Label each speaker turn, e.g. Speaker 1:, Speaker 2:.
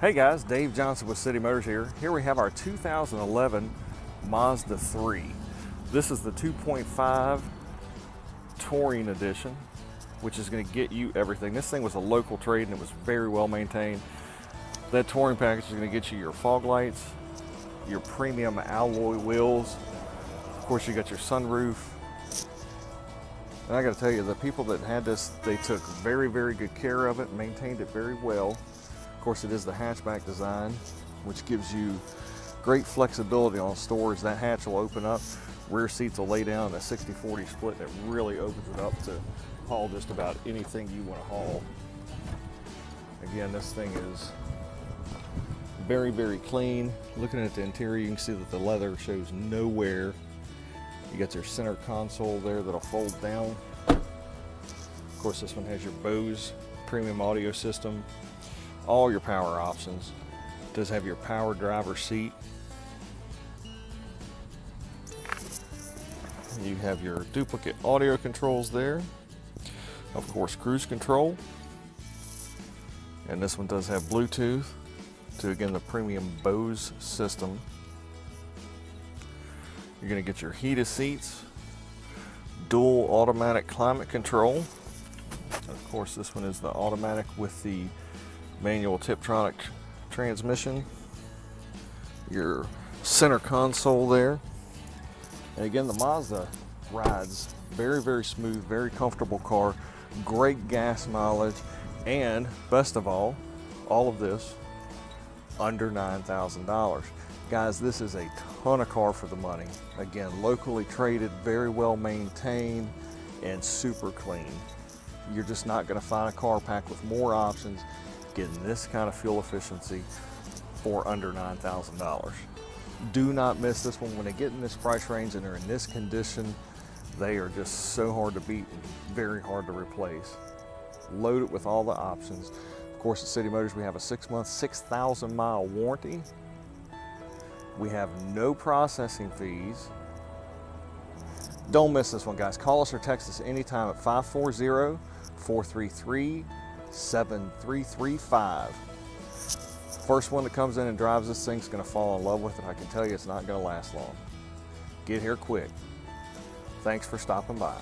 Speaker 1: Hey guys, Dave Johnson with City Motors here. Here we have our 2011 Mazda 3. This is the 2.5 Touring Edition, which is going to get you everything. This thing was a local trade and it was very well maintained. That touring package is going to get you your fog lights, your premium alloy wheels. Of course, you got your sunroof. And I got to tell you, the people that had this, they took very, very good care of it, maintained it very well. Of course, it is the hatchback design, which gives you great flexibility on stores. That hatch will open up, rear seats will lay down, a 60-40 split that really opens it up to haul just about anything you want to haul. Again, this thing is very, very clean. Looking at the interior, you can see that the leather shows no wear. You got your center console there that'll fold down. Of course, this one has your Bose premium audio system. All your power options. It does have your power driver seat. You have your duplicate audio controls there. Of course, cruise control. And this one does have Bluetooth to, again, the premium Bose system. You're going to get your heated seats, dual automatic climate control. Of course, this one is the automatic with the manual Tiptronic transmission. Your center console there. And again, the Mazda rides very, very smooth, very comfortable car, great gas mileage, and best of all of this under $9,000. Guys, this is a ton of car for the money. Again, locally traded, very well maintained, and super clean. You're just not going to find a car packed with more options getting this kind of fuel efficiency for under $9,000. Do not miss this one. When they get in this price range and they're in this condition, they are just so hard to beat and very hard to replace. Load it with all the options. Of course, at City Motors, we have a 6-month, 6,000-mile warranty. We have no processing fees. Don't miss this one, guys. Call us or text us anytime at 540-433-7335. First one that comes in and drives this thing's going to fall in love with it. I can tell you it's not going to last long. Get here quick. Thanks for stopping by.